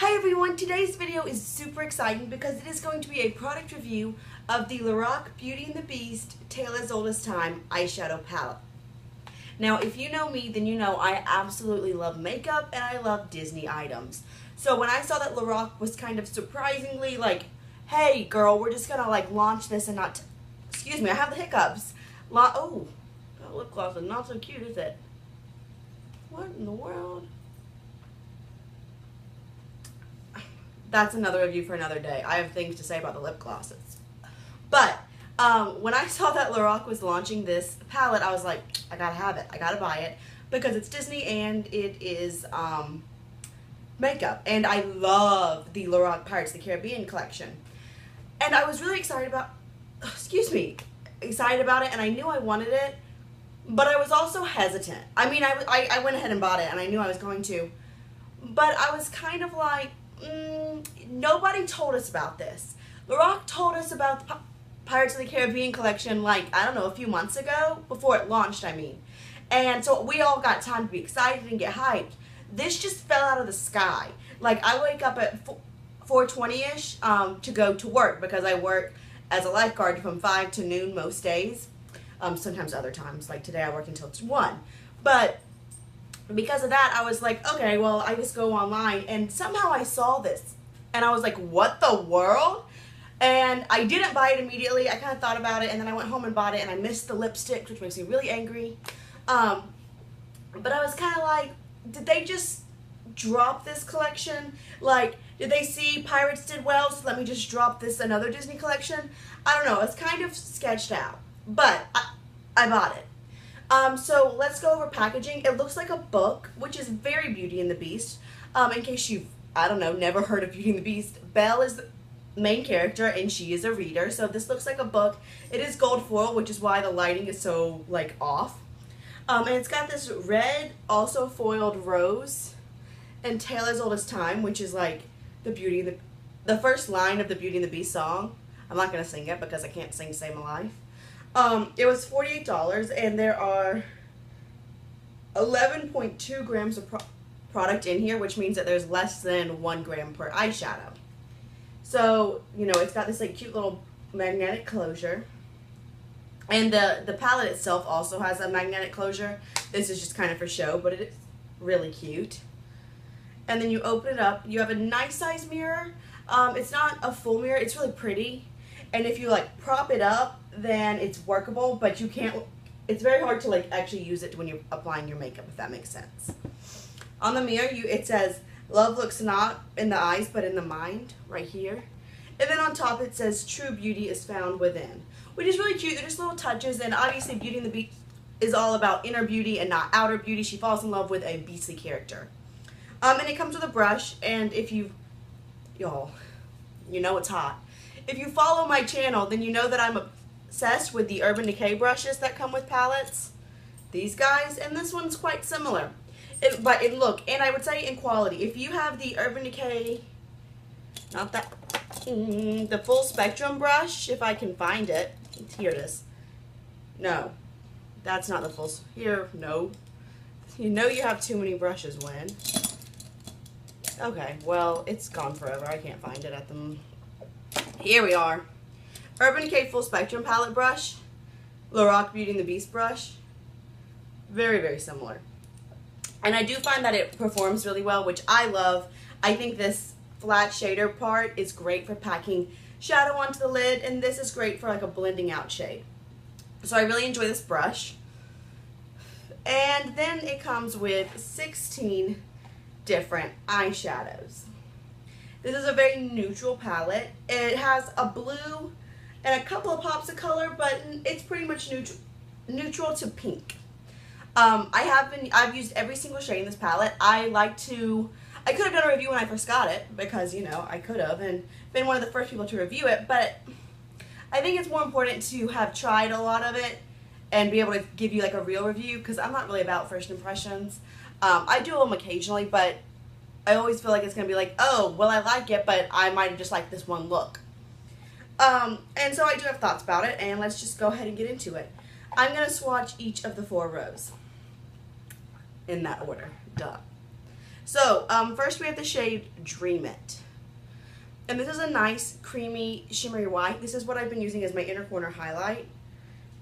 Hi everyone, today's video is super exciting because it is going to be a product review of the Lorac Beauty and the Beast Tale as Old as Time eyeshadow palette. Now if you know me, then you know I absolutely love makeup and I love Disney items. So when I saw that Lorac was kind of surprisingly like, hey girl, we're just gonna like launch this and not, excuse me, I have the hiccups. Oh, that lip gloss is not so cute, is it? What in the world? That's another review for another day. I have things to say about the lip glosses. But when I saw that Lorac was launching this palette, I was like, I gotta have it. I gotta buy it because it's Disney and it is makeup. And I love the Lorac Pirates of the Caribbean collection. And I was really excited about, excited about it, and I knew I wanted it, but I was also hesitant. I mean, I went ahead and bought it and I knew I was going to, but I was kind of like, nobody told us about this. Lorac told us about the Pirates of the Caribbean collection like, I don't know, a few months ago, before it launched, I mean. And so we all got time to be excited and get hyped. This just fell out of the sky. Like, I wake up at 4:20-ish to go to work because I work as a lifeguard from 5 to noon most days. Sometimes other times, like today I work until 1. But because of that, I was like, okay, well, I just go online, and somehow I saw this, and I was like, what the world? And I didn't buy it immediately. I kind of thought about it, and then I went home and bought it, and I missed the lipstick, which makes me really angry. But I was kind of like, did they just drop this collection? Like, did they see Pirates did well, so let me just drop this another Disney collection? I don't know. It's kind of sketched out, but I bought it. So let's go over packaging. It looks like a book, which is very Beauty and the Beast. In case you've, I don't know, never heard of Beauty and the Beast, Belle is the main character and she is a reader. So this looks like a book. It is gold foil, which is why the lighting is so like off. And it's got this red, also foiled rose and Tale as Old as Time, which is like the first line of the Beauty and the Beast song. I'm not gonna sing it because I can't sing Save My Life. It was $48, and there are 11.2 grams of product in here, which means that there's less than 1 gram per eyeshadow. So, you know, it's got this like cute little magnetic closure. And the palette itself also has a magnetic closure. This is just kind of for show, but it is really cute. And then you open it up. You have a nice size mirror. It's not a full mirror. It's really pretty. And if you like prop it up, then it's workable, but you can't, it's very hard to like actually use it when you're applying your makeup, if that makes sense. On the mirror, it says, love looks not in the eyes, but in the mind, right here. And then on top it says, true beauty is found within, which is really cute. They're just little touches, and obviously Beauty and the Beast is all about inner beauty and not outer beauty. She falls in love with a beastly character. And it comes with a brush, and if y'all, you know it's hot. If you follow my channel, then you know that I'm obsessed with the Urban Decay brushes that come with palettes. These guys, and this one's quite similar. But in look, and I would say in quality. If you have the Urban Decay, not that, the full spectrum brush, if I can find it. Here it is. No, that's not the full, here, no. You know you have too many brushes when. Okay, well, it's gone forever. I can't find it at the, here we are. Urban Decay Full Spectrum Palette Brush, Lorac Beauty and the Beast brush. Very, very similar. And I do find that it performs really well, which I love. I think this flat shader part is great for packing shadow onto the lid, and this is great for like a blending out shade. So I really enjoy this brush. And then it comes with 16 different eyeshadows. This is a very neutral palette. It has a blue and a couple of pops of color, but it's pretty much neutral to pink. I've used every single shade in this palette. I could have done a review when I first got it because, you know, I could have and been one of the first people to review it, but I think it's more important to have tried a lot of it and be able to give you like a real review because I'm not really about first impressions. I do them occasionally, but I always feel like it's going to be like, oh, well, I like it, but I might have just liked this one look. And so I do have thoughts about it, and let's just go ahead and get into it. I'm going to swatch each of the 4 rows in that order. Duh. So, first we have the shade Dream It. And this is a nice, creamy, shimmery white. This is what I've been using as my inner corner highlight.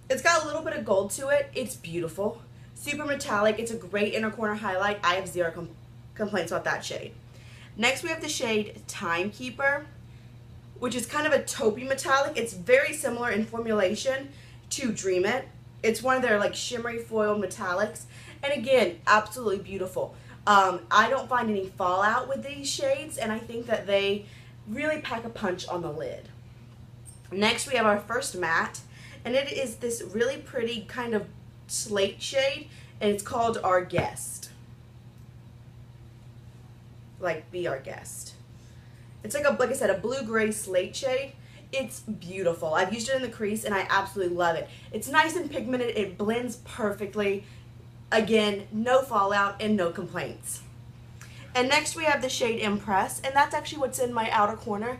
It's got a little bit of gold to it. It's beautiful. Super metallic. It's a great inner corner highlight. I have zero complaints about that shade. Next we have the shade Timekeeper, which is kind of a taupey metallic. It's very similar in formulation to Dream It. It's one of their like shimmery foil metallics. And again, absolutely beautiful. I don't find any fallout with these shades, and I think that they really pack a punch on the lid. Next we have our first matte, and it is this really pretty kind of slate shade, and it's called Our Guest. Like, be our guest. It's like I said, a blue-gray slate shade. It's beautiful. I've used it in the crease, and I absolutely love it. It's nice and pigmented. It blends perfectly. Again, no fallout and no complaints. And next we have the shade Impress, and that's actually what's in my outer corner.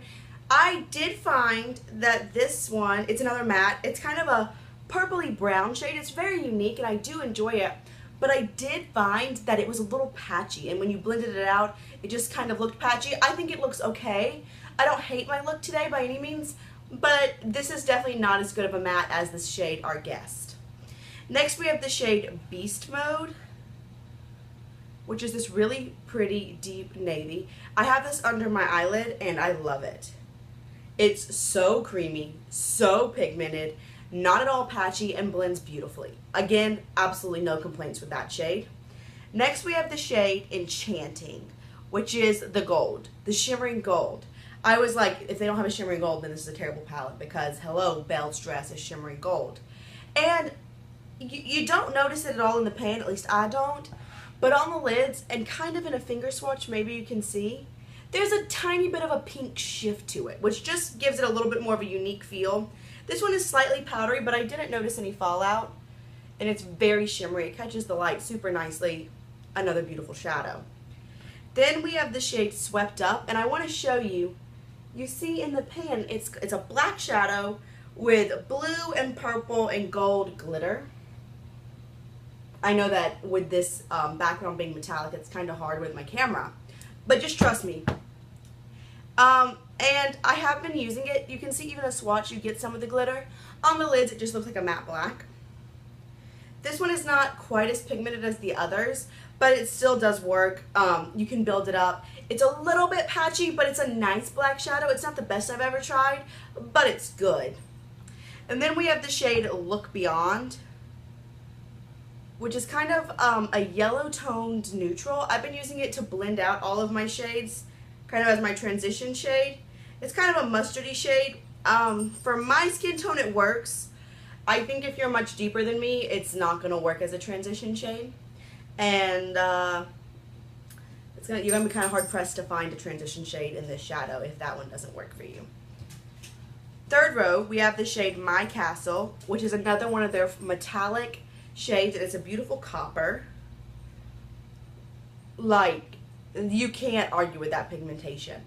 I did find that this one, it's another matte. It's kind of a purpley brown shade. It's very unique, and I do enjoy it. But I did find that it was a little patchy, and when you blended it out, it just kind of looked patchy. I think it looks okay. I don't hate my look today by any means, but this is definitely not as good of a matte as this shade Our Guest. Next we have the shade Beast Mode, which is this really pretty deep navy. I have this under my eyelid and I love it. It's so creamy, so pigmented, not at all patchy, and blends beautifully. Again, absolutely no complaints with that shade. Next we have the shade Enchanting, which is the gold, the shimmering gold. I was like, if they don't have a shimmering gold, then this is a terrible palette, because hello, Belle's Dress is shimmering gold. And you don't notice it at all in the pan, at least I don't, but on the lids and kind of in a finger swatch, maybe you can see, there's a tiny bit of a pink shift to it, which just gives it a little bit more of a unique feel. This one is slightly powdery, but I didn't notice any fallout, and it's very shimmery. It catches the light super nicely. Another beautiful shadow. Then we have the shade Swept Up, and I want to show you, you see in the pan, it's a black shadow with blue and purple and gold glitter. I know that with this background being metallic, it's kind of hard with my camera, but just trust me. And I have been using it. You can see even a swatch, you get some of the glitter. On the lids, it just looks like a matte black. This one is not quite as pigmented as the others, but it still does work. You can build it up. It's a little bit patchy, but it's a nice black shadow. It's not the best I've ever tried, but it's good. And then we have the shade Look Beyond, which is kind of a yellow toned neutral. I've been using it to blend out all of my shades, kind of as my transition shade. It's kind of a mustardy shade. For my skin tone, it works. I think if you're much deeper than me, it's not going to work as a transition shade. And you're going to be kind of hard pressed to find a transition shade in this shadow if that one doesn't work for you. Third row, we have the shade My Castle, which is another one of their metallic shades, and it's a beautiful copper. Like, you can't argue with that pigmentation.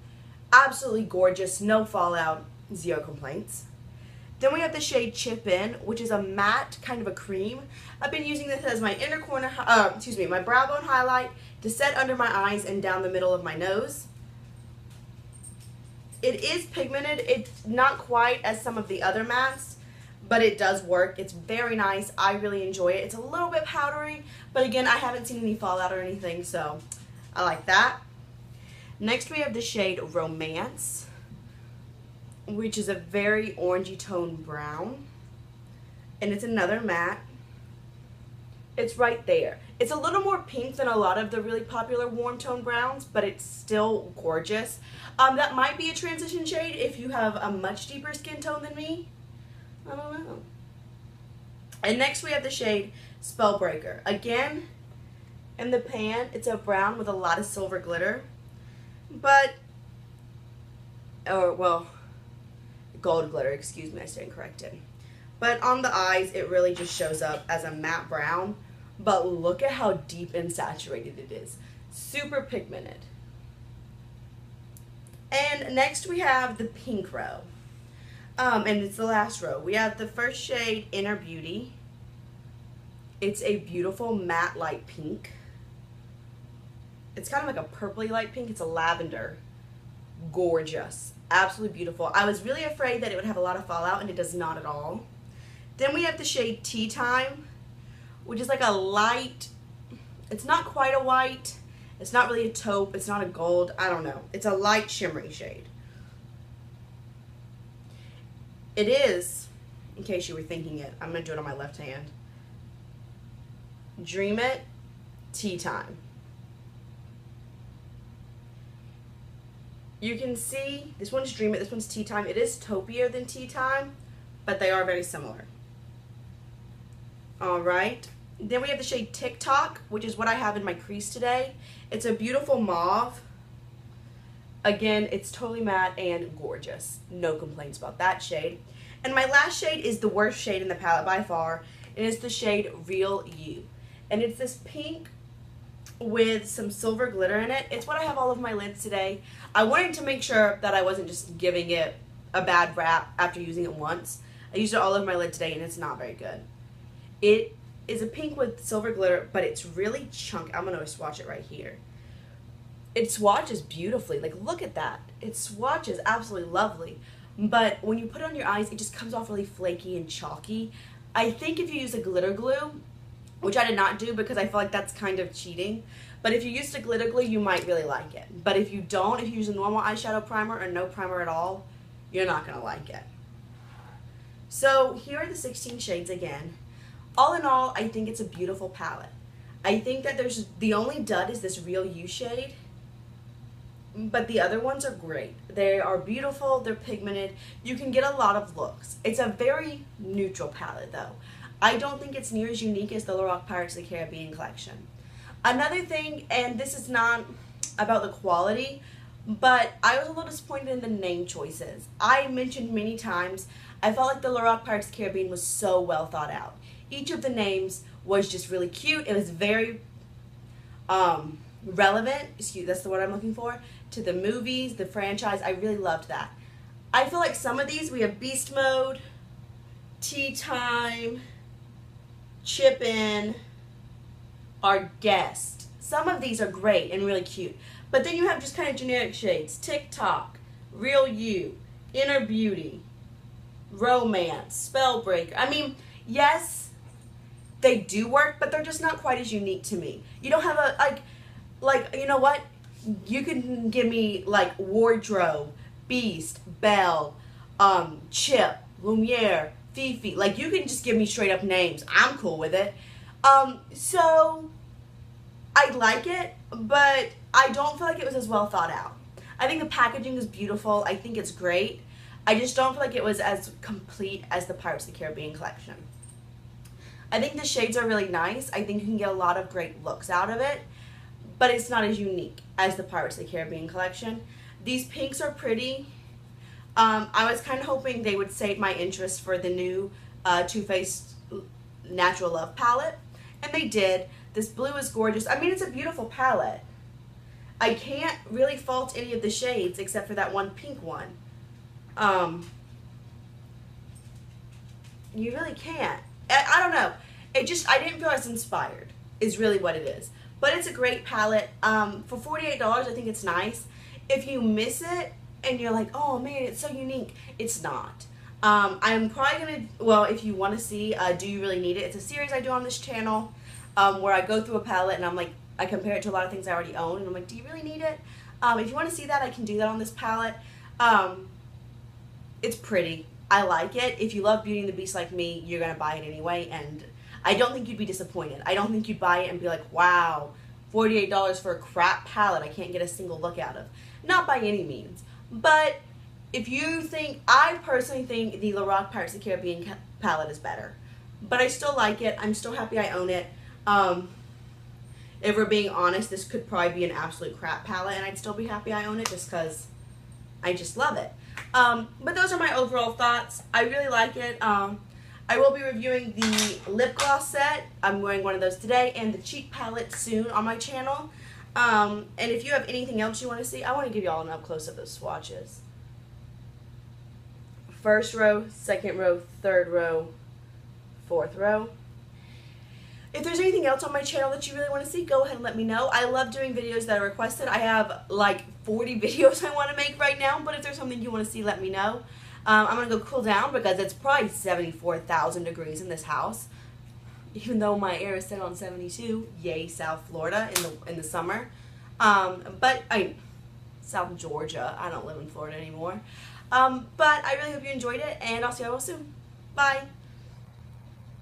Absolutely gorgeous, no fallout, zero complaints. Then we have the shade Chip In, which is a matte, kind of a cream. I've been using this as my inner corner, my brow bone highlight to set under my eyes and down the middle of my nose. It is pigmented. It's not quite as some of the other mattes, but it does work. It's very nice. I really enjoy it. It's a little bit powdery, but again, I haven't seen any fallout or anything, so I like that. Next, we have the shade Romance, which is a very orangey toned brown, and it's another matte. It's right there. It's a little more pink than a lot of the really popular warm tone browns, but it's still gorgeous. That might be a transition shade if you have a much deeper skin tone than me. I don't know. And next we have the shade Spellbreaker. Again, in the pan, it's a brown with a lot of silver glitter, but, gold glitter, excuse me, I stand corrected. But on the eyes, it really just shows up as a matte brown, but look at how deep and saturated it is. Super pigmented. And next we have the pink row. And it's the last row. We have the first shade, Inner Beauty. . It's a beautiful matte light pink. It's kind of like a purpley light pink. It's a lavender. Gorgeous. Absolutely beautiful. I was really afraid that it would have a lot of fallout, and it does not at all. Then we have the shade Tea Time, which is like a light, it's not quite a white, it's not really a taupe, it's not a gold, I don't know. It's a light shimmery shade. It is, in case you were thinking it, I'm going to do it on my left hand. Dream It, Tea Time. You can see, this one's Dream It, this one's Tea Time. It is taupier than Tea Time, but they are very similar. Alright, then we have the shade TikTok, which is what I have in my crease today. It's a beautiful mauve. Again, it's totally matte and gorgeous. No complaints about that shade. And my last shade is the worst shade in the palette by far. It is the shade Real You. And it's this pink with some silver glitter in it. It's what I have all of my lids today. I wanted to make sure that I wasn't just giving it a bad rap after using it once. I used it all over my lid today, and it's not very good. It is a pink with silver glitter, but it's really chunky. I'm going to swatch it right here. It swatches beautifully. Like, look at that. It swatches absolutely lovely. But when you put it on your eyes, it just comes off really flaky and chalky. I think if you use a glitter glue, which I did not do because I feel like that's kind of cheating, but if you used a glitter glue, you might really like it. But if you don't, if you use a normal eyeshadow primer or no primer at all, you're not going to like it. So here are the 16 shades again. All in all, I think it's a beautiful palette. I think that the only dud is this Real You shade, but the other ones are great. They are beautiful, they're pigmented. You can get a lot of looks. It's a very neutral palette though. I don't think it's near as unique as the Lorac Pirates of the Caribbean collection. Another thing, and this is not about the quality, but I was a little disappointed in the name choices. I mentioned many times, I felt like the Lorac Pirates of the Caribbean was so well thought out. Each of the names was just really cute. It was very relevant, that's the word I'm looking for, to the movies, the franchise. I really loved that. I feel like some of these, we have Beast Mode, Tea Time, Chip In, Our Guest. Some of these are great and really cute. But then you have just kind of generic shades. TikTok, Real You, Inner Beauty, Romance, Spellbreaker. I mean, yes, they do work, but they're just not quite as unique to me. You don't have a, like, you know what? You can give me, like, Wardrobe, Beast, Belle, Chip, Lumiere, Fifi. Like, you can just give me straight up names. I'm cool with it. So, I like it, but I don't feel like it was as well thought out. I think the packaging is beautiful. I think it's great. I just don't feel like it was as complete as the Pirates of the Caribbean collection. I think the shades are really nice. I think you can get a lot of great looks out of it, but it's not as unique as the Pirates of the Caribbean collection. These pinks are pretty. I was kind of hoping they would save my interest for the new Too Faced Natural Love palette, and they did. This blue is gorgeous. I mean, it's a beautiful palette. I can't really fault any of the shades except for that one pink one. You really can't. I don't know. I didn't feel as inspired is really what it is. But it's a great palette. For $48, I think it's nice. If you miss it and you're like, oh man, it's so unique, it's not. I'm probably going to, well, if you want to see Do You Really Need It? It's a series I do on this channel where I go through a palette and I'm like, I compare it to a lot of things I already own and I'm like, do you really need it? If you want to see that, I can do that on this palette. It's pretty. I like it. If you love Beauty and the Beast like me, you're going to buy it anyway, and I don't think you'd be disappointed. I don't think you'd buy it and be like, wow, $48 for a crap palette I can't get a single look out of. Not by any means. But if you think, I personally think the Lorac Pirates of the Caribbean palette is better. But I still like it. I'm still happy I own it. If we're being honest, this could probably be an absolute crap palette, and I'd still be happy I own it just because I just love it. But those are my overall thoughts. I really like it. I will be reviewing the lip gloss set. I'm wearing one of those today, and the cheek palette soon on my channel. And if you have anything else you want to see, I want to give you all an up close of those swatches. First row, second row, third row, fourth row. If there's anything else on my channel that you really want to see, go ahead and let me know. I love doing videos that are requested. I have like 40 videos I want to make right now, but if there's something you want to see, let me know. I'm going to go cool down because it's probably 74,000 degrees in this house. Even though my air is set on 72. Yay, South Florida in the summer. But South Georgia. I don't live in Florida anymore. But I really hope you enjoyed it, and I'll see you all soon. Bye.